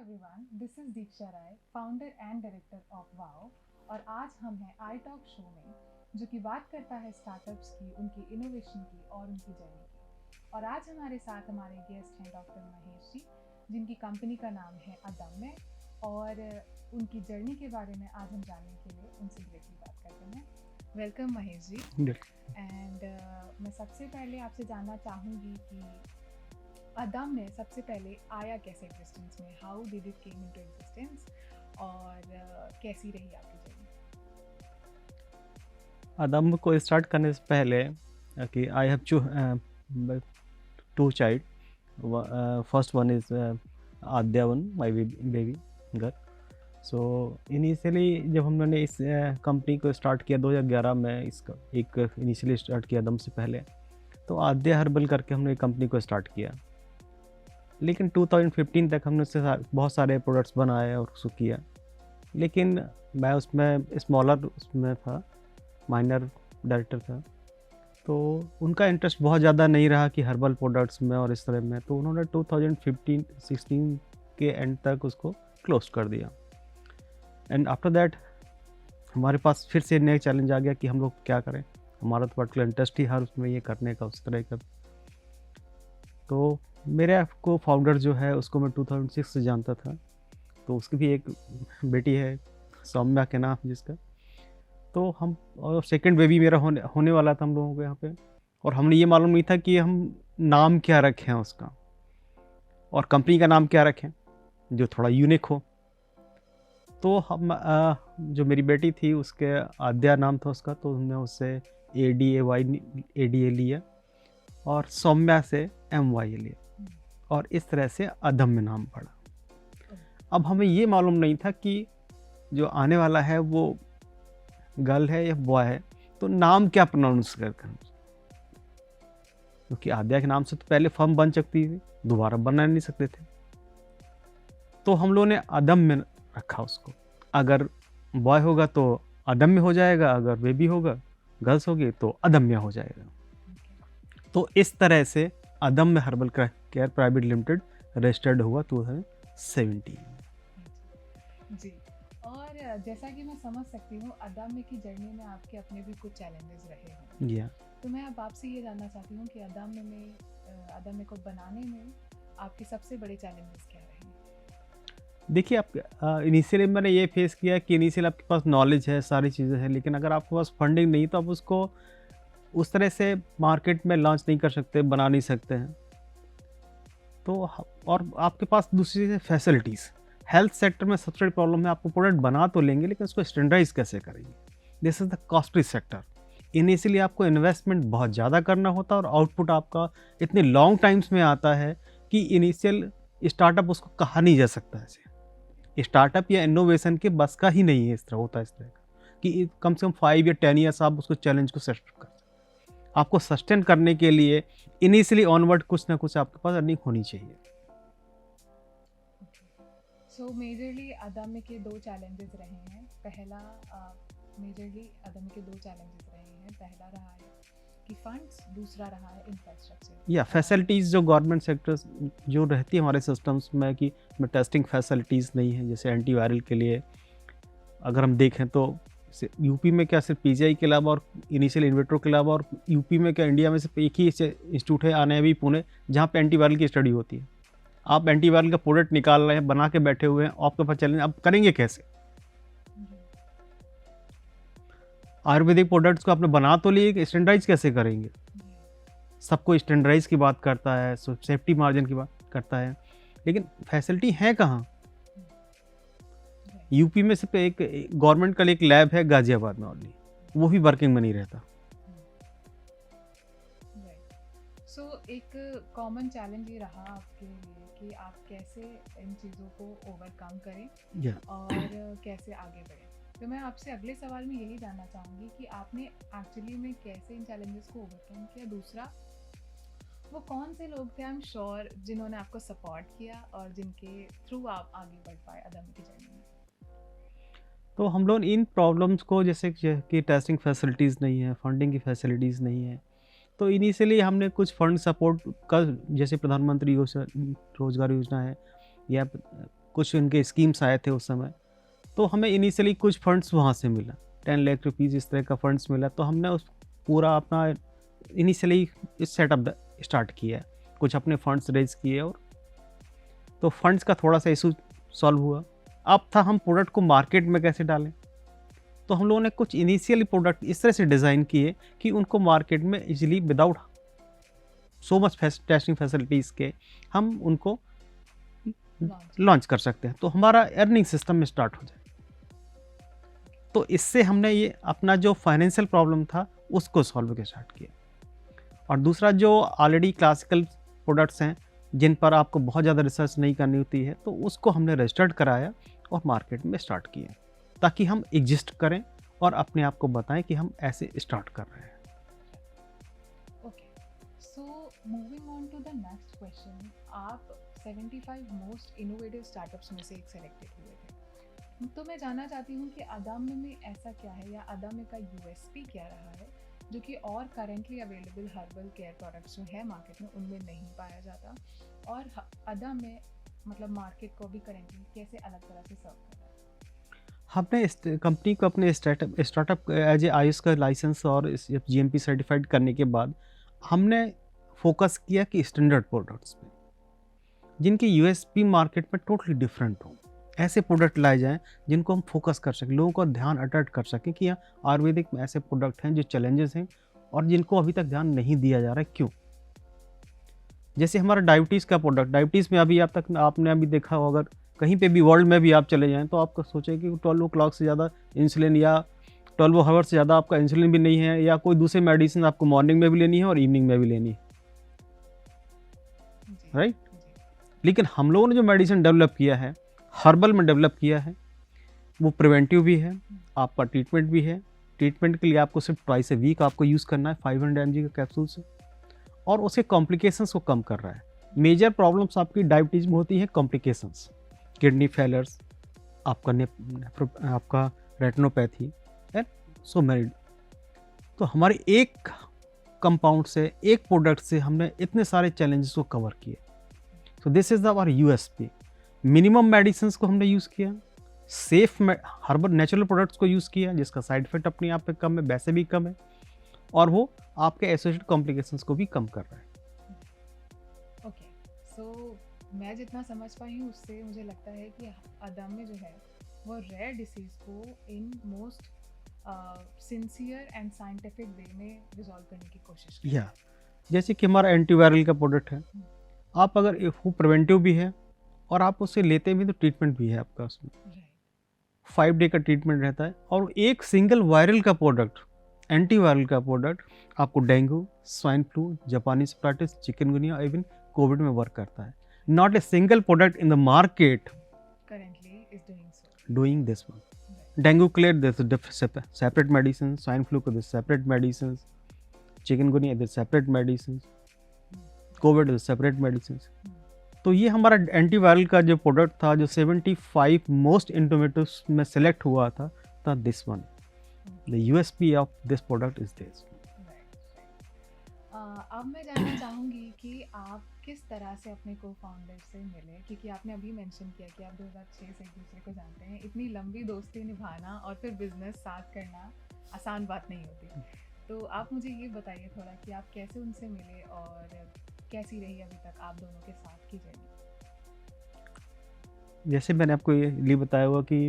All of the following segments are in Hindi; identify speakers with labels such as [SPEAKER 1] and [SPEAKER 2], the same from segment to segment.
[SPEAKER 1] Everyone, this is Diksha Rai, founder and director of Wow. और आज हम हैं आई टॉक शो में, जो कि बात करता है स्टार्टअप्स की, उनकी इनोवेशन की और उनकी जर्नी की। और आज हमारे साथ हमारे गेस्ट हैं डॉक्टर महेश जी, जिनकी कंपनी का नाम है अदम्य। और उनकी जर्नी के बारे में आज हम जानने के लिए उनसे डायरेक्टली बात करते हैं। वेलकम महेश जी। एंड मैं सबसे पहले आपसे जानना चाहूँगी कि अदम्य सबसे पहले आया कैसे एग्जिस्टेंस में, how did it came into existence, और कैसी रही आपकी जर्नी?
[SPEAKER 2] अदम्य को स्टार्ट करने से पहले कि I have two child. First one is Aadya one, my baby girl. So initially जब हम लोगों ने इस कंपनी को स्टार्ट किया 2011 में, इसका एक इनिशियली स्टार्ट किया दम से पहले, तो आद्या हर्बल करके हमने कंपनी को स्टार्ट किया। लेकिन 2015 तक हमने उससे बहुत सारे प्रोडक्ट्स बनाए और उसको किया। लेकिन मैं उसमें स्मॉलर उसमें था, माइनर डायरेक्टर था, तो उनका इंटरेस्ट बहुत ज़्यादा नहीं रहा कि हर्बल प्रोडक्ट्स में और इस तरह में, तो उन्होंने 2015-16 के एंड तक उसको क्लोज कर दिया। एंड आफ्टर दैट हमारे पास फिर से नया चैलेंज आ गया कि हम लोग क्या करें। हमारा तो पर्टिकुलर इंटरेस्ट ही हर उसमें ये करने का, उस तरह का। तो मेरे को फाउंडर जो है उसको मैं 2006 से जानता था, तो उसकी भी एक बेटी है सौम्या के नाम जिसका। तो हम, और सेकंड बेबी मेरा होने वाला था हम लोगों को यहाँ पे, और हमने ये मालूम नहीं था कि हम नाम क्या रखें उसका और कंपनी का नाम क्या रखें जो थोड़ा यूनिक हो। तो हम जो मेरी बेटी थी उसके आद्या नाम था उसका, तो हमने उससे ADA लिया और सौम्या से MY लिया, और इस तरह से अदम्य नाम पड़ा। अब हमें ये मालूम नहीं था कि जो आने वाला है वो गर्ल है या बॉय है, तो नाम क्या प्रोनाउंस कर, क्योंकि आद्या के नाम से तो पहले फर्म बन सकती थी, दोबारा बना नहीं सकते थे। तो हम लोगों ने अदम्य रखा उसको। अगर बॉय होगा तो अदम्य हो जाएगा, अगर बेबी होगा, गर्ल्स होगी तो अदम्य हो जाएगा। तो इस तरह से अदम्य herbal care private limited registered हुआ 2017
[SPEAKER 1] जी। और जैसा कि मैं समझ सकती हूँ, अदम्य की जर्नी में आपके अपने भी कुछ चैलेंजेस रहे हैं।
[SPEAKER 2] या
[SPEAKER 1] तो मैं अब आपसे ये जानना चाहती हूँ कि अदम्य को बनाने में आपके सबसे बड़े चैलेंजेस क्या रहे?
[SPEAKER 2] देखिए, आप इनिशियली मैंने ये फेस किया कि इनिशियल आपके पास नॉलेज है, सारी चीज़ें हैं, लेकिन अगर आपके पास फंडिंग नहीं तो आप उसको उस तरह से मार्केट में लॉन्च नहीं कर सकते, बना नहीं सकते हैं। तो और आपके पास दूसरी चीज़ है फैसिलिटीज़। हेल्थ सेक्टर में सबसे बड़ी प्रॉब्लम है, आपको प्रोडक्ट बना तो लेंगे लेकिन उसको स्टैंडर्डाइज कैसे करेंगे। This is the costly sector. Initially आपको इन्वेस्टमेंट बहुत ज़्यादा करना होता है और आउटपुट आपका इतने लॉन्ग टाइम्स में आता है कि इनिशियल स्टार्टअप उसको कहा नहीं जा सकता ऐसे। स्टार्टअप या इनोवेशन के बस का ही नहीं है, इस तरह होता है, इस तरह का कि कम से कम 5 या 10 ईयर्स आप उसको चैलेंज को सस्टेन कर, आपको सस्टेन करने के लिए इनिशियली ऑनवर्ड कुछ ना कुछ आपके पास अर्निंग होनी चाहिए।
[SPEAKER 1] सो मेजरली अदम्य के दो चैलेंजेस रहे हैं। पहला रहा है कि फंड्स, दूसरा रहा है इंफ्रास्ट्रक्चर
[SPEAKER 2] या फैसिलिटीज़ जो गवर्नमेंट सेक्टर्स जो रहती है हमारे सिस्टम्स में, कि टेस्टिंग फैसिलिटीज़ नहीं है। जैसे एंटीवायरल के लिए अगर हम देखें तो यूपी में क्या सिर्फ PGI के अलावा और इनिशियल इन्वेट्रो के अलावा, और यूपी में क्या इंडिया में सिर्फ एक ही इंस्टीट्यूट है, ANAVI पुणे, जहाँ पे एंटीवायरल की स्टडी होती है। आप एंटीवायरल का प्रोडक्ट निकाल रहे हैं, बना के बैठे हुए हैं, आपके पास चैलेंज, आप करेंगे कैसे? आयुर्वेदिक प्रोडक्ट्स को आपने बना तो लिए, स्टैंडर्डाइज कैसे करेंगे? सबको स्टैंडर्डाइज की बात करता है, सेफ्टी मार्जिन की बात करता है, लेकिन फैसिलिटी है कहाँ? यूपी में सिर्फ एक गवर्नमेंट का एक लैब है गाजियाबाद में ओनली, वो भी वर्किंग में नहीं रहता।
[SPEAKER 1] सो एक कॉमन चैलेंज ये रहा आपके लिए कि आप कैसे इन चीज़ों को ओवरकम करें और कैसे आगे बढ़ें। तो मैं आपसे अगले सवाल में यही जानना चाहूँगी कि आपने एक्चुअली में कैसे इन चैलेंजेस को ओवरकम किया। दूसरा, वो कौन से लोग थे, आई एम श्योर, जिन्होंने आपको सपोर्ट किया और जिनके थ्रू आप आगे बढ़ पाए अदम्य की जर्नी में।
[SPEAKER 2] तो हम लोग इन प्रॉब्लम्स को, जैसे कि टेस्टिंग फैसिलिटीज़ नहीं है, फंडिंग की फैसिलिटीज़ नहीं है, तो इनिशियली हमने कुछ फंड सपोर्ट का, जैसे प्रधानमंत्री रोजगार योजना है, या कुछ इनके स्कीम्स आए थे उस समय, तो हमें इनिशियली कुछ फंड्स वहाँ से मिला, 10 लाख रुपीज़ इस तरह का फंड्स मिला। तो हमने उस पूरा अपना इनिशियली इस सेटअप स्टार्ट किया, कुछ अपने फंड्स रेज किए, और तो फंड्स का थोड़ा सा इशू सॉल्व हुआ। अब था हम प्रोडक्ट को मार्केट में कैसे डालें। तो हम लोगों ने कुछ इनिशियली प्रोडक्ट इस तरह से डिज़ाइन किए कि उनको मार्केट में easily without so much testing facilities के हम उनको लॉन्च कर सकते हैं, तो हमारा अर्निंग सिस्टम में स्टार्ट हो जाए। तो इससे हमने ये अपना जो फाइनेंशियल प्रॉब्लम था उसको सॉल्व के स्टार्ट किया। और दूसरा, जो ऑलरेडी क्लासिकल प्रोडक्ट्स हैं जिन पर आपको बहुत ज़्यादा रिसर्च नहीं करनी होती है, तो उसको हमने रजिस्टर्ड कराया और मार्केट में स्टार्ट किया, ताकि हम एग्जिस्ट करें और अपने आप को बताएं कि हम ऐसे स्टार्ट कर रहे हैं।
[SPEAKER 1] Okay, so moving on to the next question, आप 75 मोस्ट इनोवेटिव स्टार्टअप्स में से एक सेलेक्टेड हुए थे। तो मैं जानना चाहती हूँ कि अदाम्य में ऐसा क्या है, या अदाम्य का यूएसपी क्या रहा है, जो कि और currently available herbal care products जो है मार्केट में उनमें नहीं पाया जाता, और अदाम्य मतलब मार्केट को भी करेंटली कैसे अलग तरह से सर्व कर रहा है।
[SPEAKER 2] हमने इस कंपनी को अपने स्टार्टअप एज ए आयुष का लाइसेंस और जीएमपी सर्टिफाइड करने के बाद हमने फोकस किया कि स्टैंडर्ड प्रोडक्ट्स पे, जिनकी यूएसपी मार्केट में टोटली डिफरेंट हो, ऐसे प्रोडक्ट लाए जाएं जिनको हम फोकस कर सकें, लोगों का ध्यान अट्रैक्ट कर सकें कि आयुर्वेदिक में ऐसे प्रोडक्ट हैं जो चैलेंजेस हैं और जिनको अभी तक ध्यान नहीं दिया जा रहा है। क्यों? जैसे हमारा डायबिटीज़ का प्रोडक्ट, डायबिटीज़ में अभी आपने अभी देखा हो, अगर कहीं पे भी वर्ल्ड में भी आप चले जाएं तो आपको सोचें कि 12 o'clock से ज़्यादा इंसुलिन या 12 आवर्स से ज़्यादा आपका इंसुलिन भी नहीं है, या कोई दूसरी मेडिसिन आपको मॉर्निंग में भी लेनी है और इवनिंग में भी लेनी है, राइट? लेकिन हम लोगों ने जो मेडिसिन डेवलप किया है, हर्बल में डेवलप किया है, वो प्रिवेंटिव भी है, आपका ट्रीटमेंट भी है। ट्रीटमेंट के लिए आपको सिर्फ ट्वाइस ए वीक आपको यूज़ करना है 500 mg का कैप्सूल से, और उसके कॉम्प्लिकेशंस को कम कर रहा है। मेजर प्रॉब्लम्स आपकी डायबिटीज़ में होती हैं कॉम्प्लिकेशंस, किडनी फेलर्स, आपका रेटिनोपैथी एंड सो मैनी। तो हमारे एक कंपाउंड से, एक प्रोडक्ट से हमने इतने सारे चैलेंजेस को कवर किए। तो this is our USP. Minimum medicines को हमने यूज़ किया, सेफ हर्बल नेचुरल प्रोडक्ट्स को यूज़ किया जिसका साइड इफेक्ट अपने आप पे कम है, वैसे भी कम है, और वो आपके एसोसिएटेड कॉम्प्लिकेशंस को भी कम कर रहा है।
[SPEAKER 1] ओके, सो मैं जितना समझ पाई हूँ उससे मुझे लगता है कि अदम्य जो है वो रेयर डिसीज़ को in most sincere and scientific way में रिजॉल्व करने की कोशिश कर रहा है।
[SPEAKER 2] जैसे कि हमारा एंटीवायरल का प्रोडक्ट है, आप अगर वो प्रिवेंटिव भी है और आप उसे लेते भी तो ट्रीटमेंट भी है आपका, उसमें 5 डे का ट्रीटमेंट रहता है। और एक सिंगल वायरल का प्रोडक्ट, एंटीवायरल का प्रोडक्ट आपको डेंगू, स्वाइन फ्लू, जापानी हेपेटाइटिस, चिकनगुनिया, इवन कोविड में वर्क करता है। Not a single product in the market
[SPEAKER 1] currently is doing
[SPEAKER 2] doing this one. Dengue के लिए there's separate medicines, swine flu को there's separate medicines, chikungunya there's separate medicines, Covid there's separate medicines. तो ये हमारा एंटीवायरल का जो प्रोडक्ट था, जो 75 मोस्ट इनोवेटिव्स में सेलेक्ट हुआ था this one. The USP of this product is this.
[SPEAKER 1] अब मैं जानना चाहूँगी कि आप किस तरह से अपने को फाउंडर से मिले, क्योंकि आपने अभी मेंशन किया कि आप 2006 से एक दूसरे को जानते हैं। इतनी लंबी दोस्ती निभाना और फिर बिजनेस साथ करना आसान बात नहीं होती। तो आप मुझे ये बताइए थोड़ा कि आप कैसे उनसे मिले और कैसी रही अभी तक आप दोनों के साथ की जर्नी।
[SPEAKER 2] जैसे मैंने आपको ये बताया हुआ कि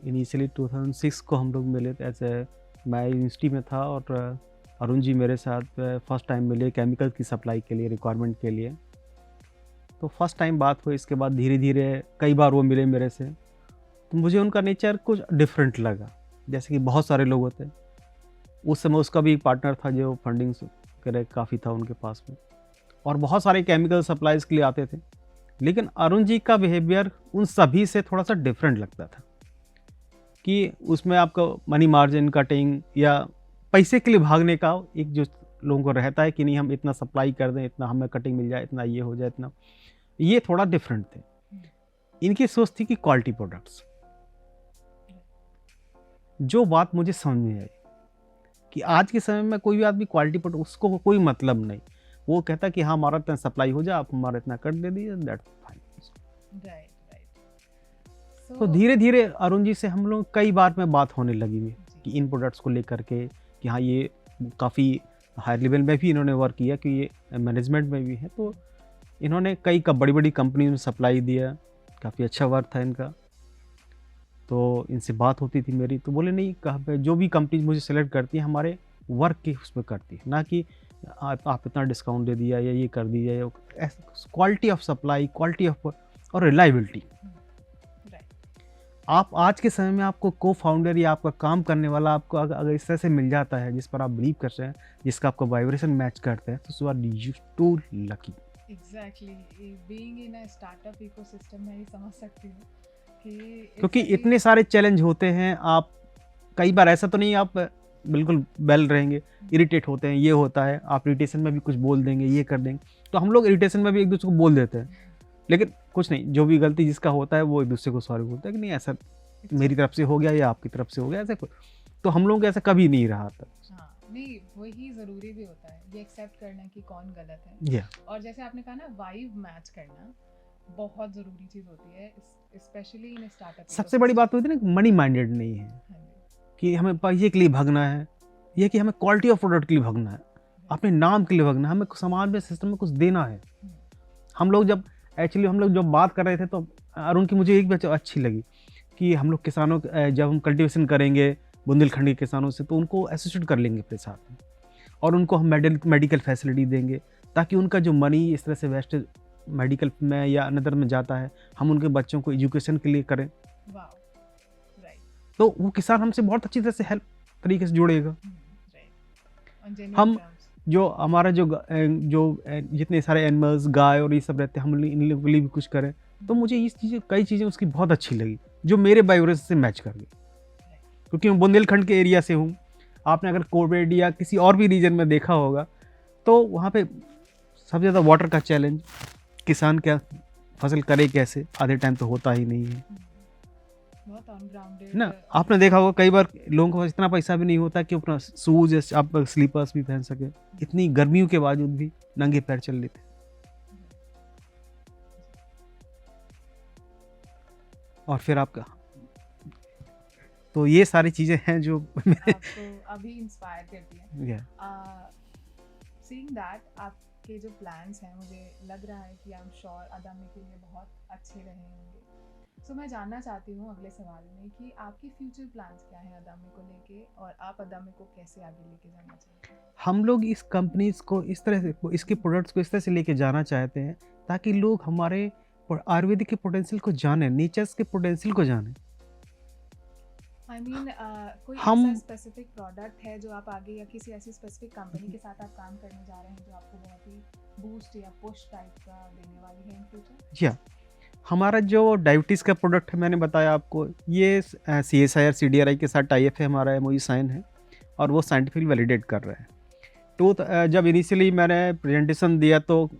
[SPEAKER 2] इनिशियली 2006 को हम लोग मिले, ऐसे मैं यूनिवर्सिटी में था और अरुण जी मेरे साथ फर्स्ट टाइम मिले केमिकल की सप्लाई के लिए, रिक्वायरमेंट के लिए। तो फर्स्ट टाइम बात हुई, इसके बाद धीरे धीरे कई बार वो मिले मेरे से। तो मुझे उनका नेचर कुछ डिफरेंट लगा। जैसे कि बहुत सारे लोग होते हैं, उस समय उसका भी एक पार्टनर था जो फंडिंग करे काफ़ी था उनके पास में, और बहुत सारे केमिकल सप्लाईज के लिए आते थे। लेकिन अरुण जी का बिहेवियर उन सभी से थोड़ा सा डिफरेंट लगता था कि उसमें आपका मनी मार्जिन कटिंग या पैसे के लिए भागने का एक जो लोगों को रहता है कि नहीं हम इतना सप्लाई कर दें, इतना हमें कटिंग मिल जाए, इतना ये हो जाए, इतना, ये थोड़ा डिफरेंट थे। इनकी सोच थी कि क्वालिटी प्रोडक्ट्स। जो बात मुझे समझ में आई कि आज के समय में कोई भी आदमी क्वालिटी प्रोडक्ट, उसको कोई मतलब नहीं। वो कहता कि हाँ हमारा इतना सप्लाई हो जाए, आप हमारा इतना कट दे दीजिए, दैट्स फाइन।
[SPEAKER 1] राइट।
[SPEAKER 2] तो धीरे धीरे अरुण जी से हम लोग कई बार में बात होने लगी हुई कि इन प्रोडक्ट्स को लेकर के कि हाँ ये काफ़ी हाई लेवल में भी इन्होंने वर्क किया कि ये मैनेजमेंट में भी है, तो इन्होंने कई बड़ी बड़ी कंपनी में सप्लाई दिया, काफ़ी अच्छा वर्क था इनका। तो इनसे बात होती थी मेरी, तो बोले नहीं कहाँ पे जो भी कंपनी मुझे सेलेक्ट करती है हमारे वर्क के उसमें करती है, ना कि आप इतना डिस्काउंट दे दिया या ये कर दिया, या quality of supply, quality of और रिलायबिलिटी। आप आज के समय में आपको को फाउंडर या आपका काम करने वाला आपको अगर इस तरह से मिल जाता है जिस पर आप बिलीव करते हैं, जिसका आपका वाइब्रेशन मैच करते हैं, तो you are too lucky.
[SPEAKER 1] Exactly, being in a startup ecosystem में ही समझ सकती हूँ कि
[SPEAKER 2] क्योंकि इतने सारे चैलेंज होते हैं। आप कई बार ऐसा तो नहीं आप बिल्कुल बेल रहेंगे, इरिटेट होते हैं, ये होता है, आप इरिटेशन में भी कुछ बोल देंगे, ये कर देंगे, तो हम लोग इरिटेशन में भी एक दूसरे को बोल देते हैं, लेकिन कुछ नहीं, जो भी गलती जिसका होता है वो एक दूसरे को सॉरी बोलता है कि नहीं ऐसा मेरी तरफ से हो गया या आपकी तरफ से हो गया, ऐसा तो हम लोग ऐसा कभी नहीं रहा था।
[SPEAKER 1] हाँ, नहीं वही ज़रूरी भी होता है ये एक्सेप्ट करना कि कौन गलत है। और जैसे आपने कहा ना, वाइब मैच करना बहुत ज़रूरी चीज़ होती है, स्पेशली इन स्टार्टअप।
[SPEAKER 2] सबसे बड़ी बात होती है ना, मनी माइंडेड नहीं है कि हमें पैसे के लिए भागना है, ये कि हमें क्वालिटी ऑफ प्रोडक्ट के लिए भागना है, अपने नाम के लिए भागना है, हमें समाज में सिस्टम में कुछ देना है। हम लोग जब बात कर रहे थे तो अरुण की मुझे एक बात अच्छी लगी कि हम लोग किसानों जब हम कल्टीवेशन करेंगे बुंदेलखंड के किसानों से, तो उनको एसोसिएट कर लेंगे अपने साथ में, और उनको हम मेडिकल फैसिलिटी देंगे, ताकि उनका जो मनी इस तरह से वेस्टेज मेडिकल में या अनदर में जाता है, हम उनके बच्चों को एजुकेशन के लिए करें। तो वो किसान हमसे बहुत अच्छी तरह से हेल्प तरीके से जुड़ेगा। हम जो हमारा जो जितने सारे एनिमल्स, गाय और ये सब रहते हैं, हम इन लोगों के लिए भी कुछ करें। तो मुझे कई चीज़ें उसकी बहुत अच्छी लगी जो मेरे वाइब्रेशन से मैच कर गई, क्योंकि मैं बुंदेलखंड के एरिया से हूँ। आपने अगर कोविड या किसी और भी रीजन में देखा होगा तो वहाँ पे सबसे ज़्यादा वाटर का चैलेंज, किसान क्या फसल करे कैसे, आधे टाइम तो होता ही नहीं है ना। आपने देखा होगा कई बार लोगों के पास इतना पैसा भी नहीं होता कि अपना शूज आप स्लीपर्स भी पहन सके, इतनी गर्मियों के बावजूद भी नंगे पैर चल लेते। और फिर आपका, तो ये सारी चीजें हैं जो
[SPEAKER 1] आपको अभी इंस्पायर करती हैं। सीइंग दैट आपके जो प्लान्स हैं, मुझे लग रहा है कि आई एम श्योर अदामी के लिए बहुत अच्छे रहे होंगे। सो मैं जानना चाहती हूँ अगले सवाल में कि आपके फ्यूचर प्लान्स क्या हैं अदामी को लेके, और आप अदामी को कैसे आगे लेके जाना चाहते हैं?
[SPEAKER 2] हम लोग इस कंपनीज को इस तरह से, इसके प्रोडक्ट्स को इस तरह से लेके जाना चाहते हैं ताकि लोग हमारे आयुर्वेदिक के पोटेंशियल को जाने, नेचर्स के पोटेंशियल को जाने।
[SPEAKER 1] I mean, कोई ऐसा स्पेसिफिक प्रोडक्ट है जो आप आगे, या किसी ऐसी स्पेसिफिक कंपनी के साथ आप काम करने जा रहे हैं जो आपको बहुत ही बूस्ट या पुश टाइप का देने वाली है इन फ्यूचर?
[SPEAKER 2] या हमारा जो डायबिटीज़ का प्रोडक्ट है, मैंने बताया आपको, ये CSIR CDRI के साथ टाई अप है, हमारा MOU साइन है और वो साइंटिफिकली वैलिडेट कर रहे हैं। तो जब इनिशियली मैंने प्रेजेंटेशन दिया तो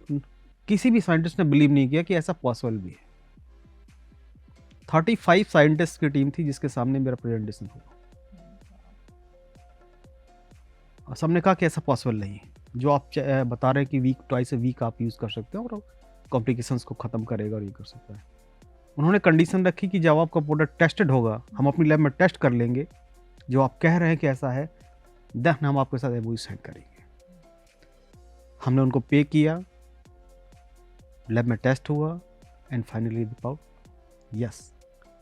[SPEAKER 2] किसी भी साइंटिस्ट ने बिलीव नहीं किया कि ऐसा पॉसिबल भी है। 35 साइंटिस्ट की टीम थी जिसके सामने मेरा प्रेजेंटेशन हुआ, और सबने कहा कि ऐसा पॉसिबल नहीं है, जो आप बता रहे हैं कि ट्वाइस ए वीक आप यूज़ कर सकते हो और कॉम्प्लिकेशंस को ख़त्म करेगा और ये कर सकता है। उन्होंने कंडीशन रखी कि जब आपका प्रोडक्ट टेस्टेड होगा, हम अपनी लैब में टेस्ट कर लेंगे, जो आप कह रहे हैं कि ऐसा है, देन हम आपके साथ MOU साइन करेंगे। हमने उनको पे किया, लैब में टेस्ट हुआ, एंड फाइनली रिपोर्ट, यस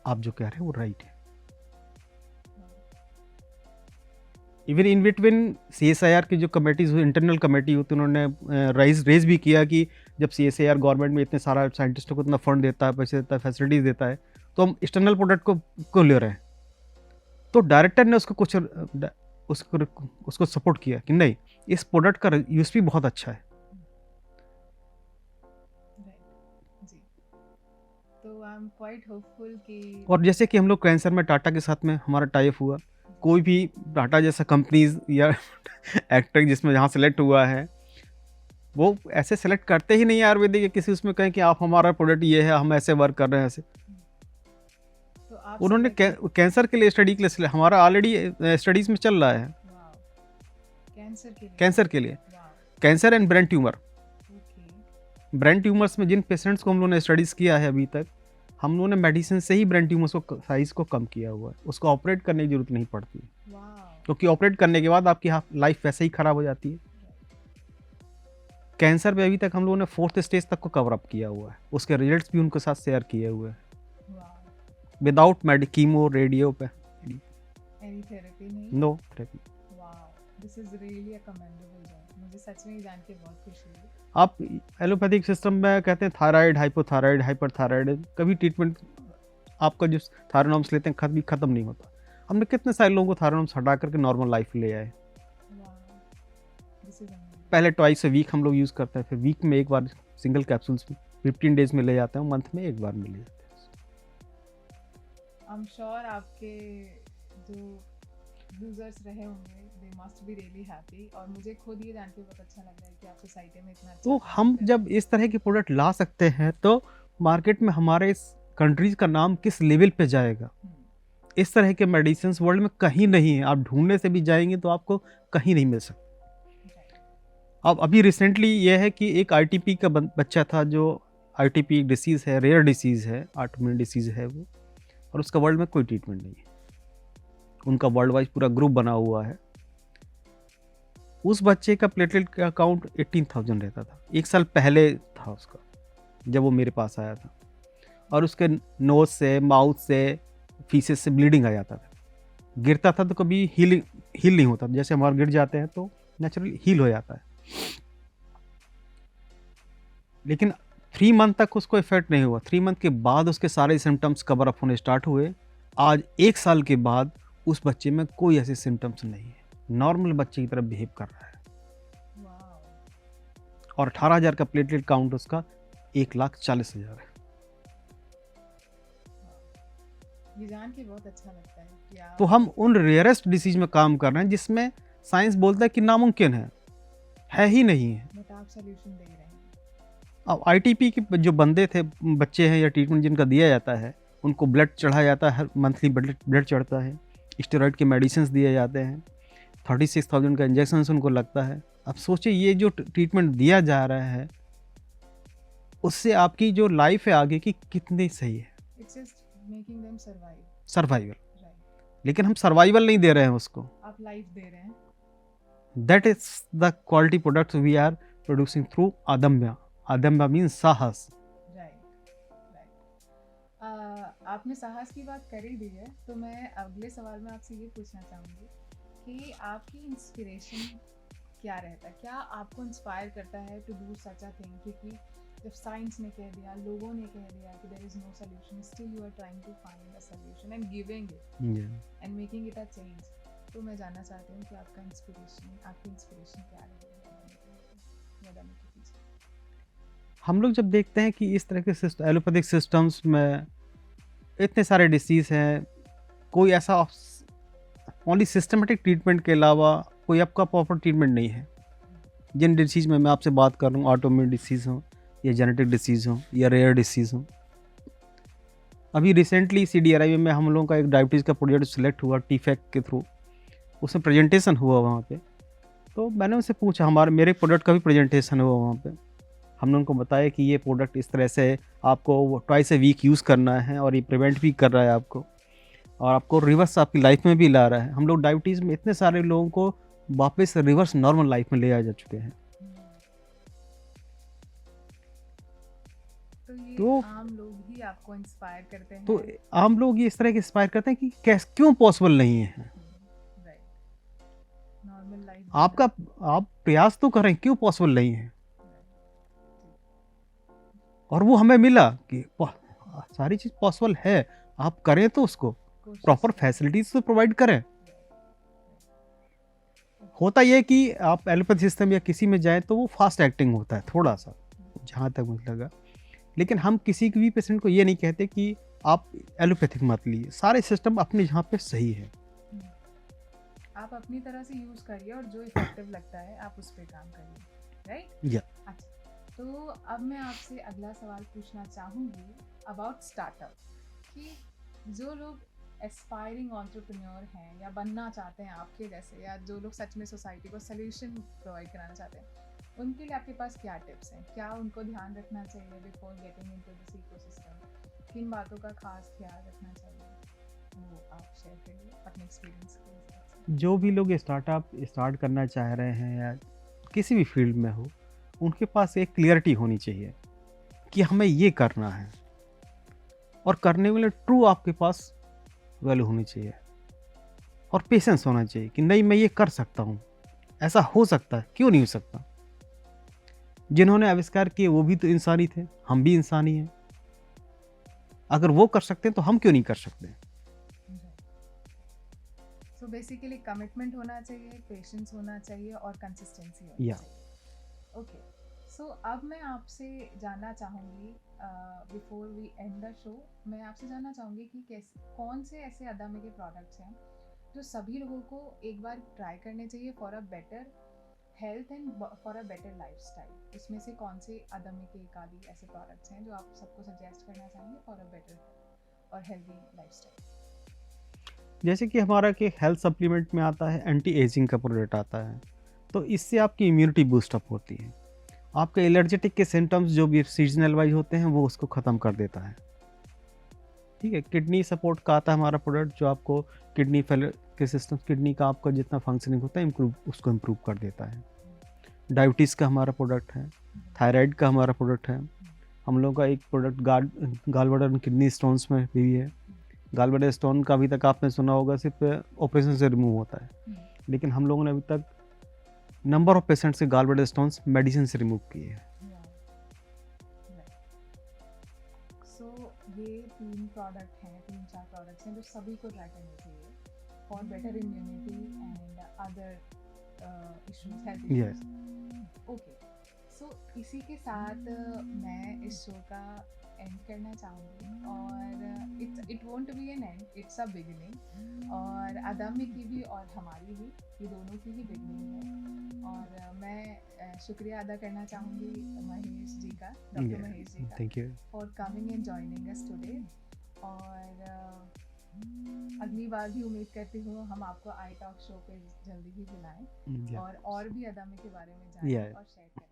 [SPEAKER 2] आप जो कह रहे हैं वो राइट है। इवन इन बिटवीन CSIR की जो कमेटीज, इंटरनल कमेटी होती है, उन्होंने रेज भी किया कि जब CSIR गवर्नमेंट में इतने सारा साइंटिस्टों को इतना फंड देता है, पैसे देता है, फैसिलिटीज देता है, तो हम एक्सटर्नल प्रोडक्ट को ले रहे हैं। तो डायरेक्टर ने उसको सपोर्ट किया कि नहीं, इस प्रोडक्ट का यूएसपी बहुत अच्छा है।
[SPEAKER 1] तो आई एम क्वाइट होपफुल कि, और
[SPEAKER 2] जैसे कि हम लोग कैंसर में टाटा के साथ में हमारा टाई अप हुआ, कोई भी टाटा जैसा कंपनीज या एक्टर जिसमें जहाँ सेलेक्ट हुआ है, वो ऐसे सेलेक्ट करते ही नहीं है आयुर्वेदिक, किसी उसमें कहें कि आप हमारा प्रोडक्ट ये है, हम ऐसे वर्क कर रहे हैं ऐसे। तो उन्होंने कैंसर के लिए स्टडी के लिए, हमारा ऑलरेडी स्टडीज में चल रहा है कैंसर के लिए, cancer and brain tumour. Brain tumours में जिन पेशेंट्स को हम लोगों ने स्टडीज़ किया है अभी तक, हम लोगों ने मेडिसिन से ही ब्रेन ट्यूमर्स को साइज को कम किया हुआ है, उसको ऑपरेट करने की जरूरत नहीं पड़ती है,
[SPEAKER 1] वाह।
[SPEAKER 2] क्योंकि ऑपरेट करने के बाद आपकी लाइफ वैसे ही खराब हो जाती है। कैंसर पे अभी तक हम लोगों ने 4th स्टेज तक को कवर अप किया हुआ है, उसके रिजल्ट्स भी उनके साथ शेयर किए हुए हैं,
[SPEAKER 1] वाह।
[SPEAKER 2] विदाउट कीमो रेडियो पे
[SPEAKER 1] एनी थेरेपी नहीं?
[SPEAKER 2] No therapy.
[SPEAKER 1] Wow, this is really a commendable job. मुझे सच में ये जान के बहुत खुशी हुई।
[SPEAKER 2] आप एलोपैथिक सिस्टम में कहते हैं थायराइड, हाइपोथायराइड, हाइपरथायराइड, कभी ट्रीटमेंट आपका जो थायरोनॉम्स लेते हैं कभी खत्म नहीं होता। हमने कितने सारे लोगों को थायरोनॉम्स हटा करके नॉर्मल लाइफ ले आए।
[SPEAKER 1] Wow, this is amazing.
[SPEAKER 2] पहले ट्वाइस अ वीक हम लोग यूज़ करते हैं, फिर वीक में एक बार सिंगल कैप्सूल्स 15 डेज में ले जाते हैं, मंथ में एक बार में ले जाते हैं।
[SPEAKER 1] आई एम श्योर आपके जो यूजर्स रहे होंगे they must be really happy, और मुझे खुद ये जान के बहुत अच्छा लग रहा है कि आप सोसाइटी में इतना अच्छा
[SPEAKER 2] तो
[SPEAKER 1] काम
[SPEAKER 2] हम
[SPEAKER 1] कर
[SPEAKER 2] जब इस तरह के प्रोडक्ट ला सकते हैं तो मार्केट में हमारे इस कंट्रीज का नाम किस लेवल पे जाएगा। इस तरह के मेडिसिन वर्ल्ड में कहीं नहीं है, आप ढूंढने से भी जाएंगे तो आपको कहीं नहीं मिल सकता। अब अभी रिसेंटली ये है कि एक आईटीपी का बच्चा था, जो आईटीपी एक डिसीज़ है, रेयर डिसीज़ है, ऑटोइम्यून डिसीज़ है वो, और उसका वर्ल्ड में कोई ट्रीटमेंट नहीं है। उनका वर्ल्ड वाइज पूरा ग्रुप बना हुआ है। उस बच्चे का प्लेटलेट का काउंट 18,000 रहता था, एक साल पहले था उसका जब वो मेरे पास आया था, और उसके नोज से, माउथ से, फीसेस से ब्लीडिंग आ जाता था। गिरता था तो कभी हील नहीं होता, जैसे हमारे गिर जाते हैं तो नेचुरली हील हो जाता है, लेकिन 3 मंथ तक उसको इफेक्ट नहीं हुआ। 3 मंथ के बाद उसके सारे सिम्टम्स कवर अप होने स्टार्ट हुए। आज 1 साल के बाद उस बच्चे में कोई ऐसे सिम्टम्स नहीं है, नॉर्मल बच्चे की तरह बिहेव कर रहा है। और 18,000 का प्लेटलेट काउंट उसका 1,40,000 है।
[SPEAKER 1] ये जान के बहुत अच्छा लगता है कि आप
[SPEAKER 2] तो हम उन रेयरेस्ट डिसीज में काम कर रहे हैं जिसमें साइंस बोलता है कि नामुमकिन है ही नहीं है।
[SPEAKER 1] बट आप सॉल्यूशन दे रहे हैं।
[SPEAKER 2] अब आईटीपी के जो बंदे थे, बच्चे हैं या ट्रीटमेंट जिनका दिया जाता है, उनको ब्लड चढ़ाया जाता है, हर मंथली ब्लड चढ़ता है, स्टेरॉइड के मेडिसिन दिए जाते हैं, 36,000 का इंजेक्शन उनको लगता है। अब सोचिए ये जो ट्रीटमेंट दिया जा रहा है उससे आपकी जो लाइफ है आगे की कितनी सही है।
[SPEAKER 1] It's just making them
[SPEAKER 2] survival,
[SPEAKER 1] right.
[SPEAKER 2] लेकिन हम सर्वाइवल नहीं दे रहे हैं उसको,
[SPEAKER 1] आप लाइफ दे रहे हैं।
[SPEAKER 2] That is the quality products we are producing through Adamya. Adamya means साहस।
[SPEAKER 1] आपने साहस की बात कर ही दी है, तो मैं अगले सवाल में आपसे ये पूछना चाहूँगी कि आपकी इंस्पिरेशन क्या रहता है, क्या आपको इंस्पायर करता है to do such a thing? क्योंकि जब साइंस ने कह दिया, लोगों ने कह दिया कि there is no solution, still you are trying to find a solution and giving it and making it a change. तो मैं जानना चाहती हूँ कि आपकी इंस्पिरेशन क्या रही है?
[SPEAKER 2] हम लोग जब देखते हैं कि इस तरह के एलोपैथिक सिस्टम्स में इतने सारे डिसीज हैं, कोई ऐसा ओनली सिस्टमेटिक ट्रीटमेंट के अलावा कोई आपका प्रॉपर ट्रीटमेंट नहीं है। जिन डिसीज़ में मैं आपसे बात कर रहा हूँ, ऑटोइम्यून डिसीज़ हो या जेनेटिक डिसीज़ हो या रेयर डिसीज़ हो। अभी रिसेंटली CDRI में हम लोगों का एक डायबिटीज़ का प्रोजेक्ट सिलेक्ट हुआ TFAC के थ्रू, उसमें प्रेजेंटेशन हुआ वहाँ पे। तो मैंने उनसे पूछा, मेरे प्रोडक्ट का भी प्रेजेंटेशन हुआ वहाँ पे। हमने उनको बताया कि ये प्रोडक्ट इस तरह से आपको ट्वाइस अ वीक यूज़ करना है और ये प्रिवेंट भी कर रहा है आपको, और आपको रिवर्स आपकी लाइफ में भी ला रहा है। हम लोग डायबिटीज़ में इतने सारे लोगों को वापस रिवर्स नॉर्मल लाइफ में ले आ जा चुके हैं।
[SPEAKER 1] तो आम लोग ही आपको इंस्पायर करते हैं।
[SPEAKER 2] तो आम लोग ये इस तरह के इंस्पायर करते हैं कि क्यों पॉसिबल नहीं है।
[SPEAKER 1] नॉर्मल लाइफ
[SPEAKER 2] आप प्रयास तो करें, क्यों पॉसिबल नहीं है। और वो हमें मिला कि सारी चीज़ पॉसिबल है, आप करें तो उसको प्रॉपर फैसिलिटीज तो प्रोवाइड करें। होता यह कि आप एलोपैथी सिस्टम या किसी में जाएं तो वो फास्ट एक्टिंग होता है थोड़ा सा, जहाँ तक मुझे लगा। लेकिन हम किसी भी पेशेंट को ये नहीं कहते कि आप एलोपैथिक मत लीजिए, सारे सिस्टम अपने जहाँ पे सही है।
[SPEAKER 1] आप अपनी तरह से यूज़ करिए और जो इफेक्टिव लगता है आप उस पर काम करिए, राइट?
[SPEAKER 2] या
[SPEAKER 1] अच्छा, तो अब मैं आपसे अगला सवाल पूछना चाहूँगी अबाउट स्टार्टअप, कि जो लोग एस्पायरिंग एंटरप्रेन्योर हैं या बनना चाहते हैं आपके जैसे, या जो लोग सच में सोसाइटी को सोल्यूशन प्रोवाइड कराना चाहते हैं, उनके लिए आपके पास क्या टिप्स हैं? क्या उनको ध्यान रखना चाहिए before getting into this ecosystem? किन बातों का खास ख्याल रखना चाहिए, वो आप शेयर करिए अपने एक्सपीरियंस के हिसाब से।
[SPEAKER 2] जो भी लोग स्टार्टअप स्टार्ट करना चाह रहे हैं या किसी भी फील्ड में हो, उनके पास एक क्लियरिटी होनी चाहिए कि हमें ये करना है, और करने वाले ट्रू आपके पास वैल्यू होनी चाहिए, और पेशेंस होना चाहिए कि नहीं मैं ये कर सकता हूँ, ऐसा हो सकता है, क्यों नहीं हो सकता। जिन्होंने आविष्कार किए वो भी तो इंसानी थे, हम भी इंसानी हैं। अगर वो कर सकते हैं तो हम क्यों नहीं कर सकते।
[SPEAKER 1] सो बेसिकली कमिटमेंट होना चाहिए, पेशेंस होना चाहिए और कंसिस्टेंसी होनी
[SPEAKER 2] Yeah.
[SPEAKER 1] चाहिए। ओके, सो अब मैं आपसे जानना चाहूँगी, before we end the show, मैं आपसे जानना चाहूँगी कि कैसे, कौन से ऐसे अदामे के प्रोडक्ट्स हैं जो सभी लोगों को एक बार ट्राई करने चाहिए for a better health and for a better lifestyle. इसमें से कौन से अदामे के एक आदि ऐसे प्रोडक्ट्स हैं जो आप सबको सजेस्ट करना चाहेंगे फॉर अ बेटर और हेल्दी लाइफस्टाइल?
[SPEAKER 2] जैसे कि हमारा कि हेल्थ सप्लीमेंट में आता है, एंटी एजिंग का प्रोडक्ट आता है, तो इससे आपकी इम्यूनिटी बूस्टअप होती है। आपके एलर्जेटिक के सिम्टम्स जो भी सीजनल वाइज होते हैं वो उसको ख़त्म कर देता है। ठीक है, किडनी सपोर्ट का आता है हमारा प्रोडक्ट, जो आपको किडनी फेल के सिस्टम, किडनी का आपका जितना फंक्शनिंग होता है उसको इम्प्रूव कर देता है। डायबिटीज़ का हमारा प्रोडक्ट है, थायराइड का हमारा प्रोडक्ट है। हम लोग का एक प्रोडक्ट गाल किडनी स्टोन्स में भी है। गाल ब्लैडर स्टोन का अभी तक आपने सुना होगा सिर्फ ऑपरेशन से रिमूव होता है, लेकिन हम लोगों ने अभी तक नंबर ऑफ पेशेंट से गाल ब्लैडर स्टोन्स मेडिसिन से रिमूव किए हैं।
[SPEAKER 1] सो ये 3 प्रोडक्ट हैं, 3-4 प्रोडक्ट्स हैं जो सभी को ट्राई करने चाहिए for better immunity and other issues, health issues. Okay, so इसी के साथ मैं इस शो का एंड करना चाहूँगी, और it won't be an end, it's a beginning. और अदामी की भी और हमारी भी, ये दोनों की ही बिगिनिंग है। और मैं शुक्रिया अदा करना चाहूँगी महेश जी का, डॉक्टर महेश जी का,
[SPEAKER 2] thank you.
[SPEAKER 1] For coming and joining us today. और अगली बार भी उम्मीद करती हूँ हम आपको आई टॉक शो पे जल्दी ही बुलाएं, और भी अदामी के बारे में जानें और शेयर करें।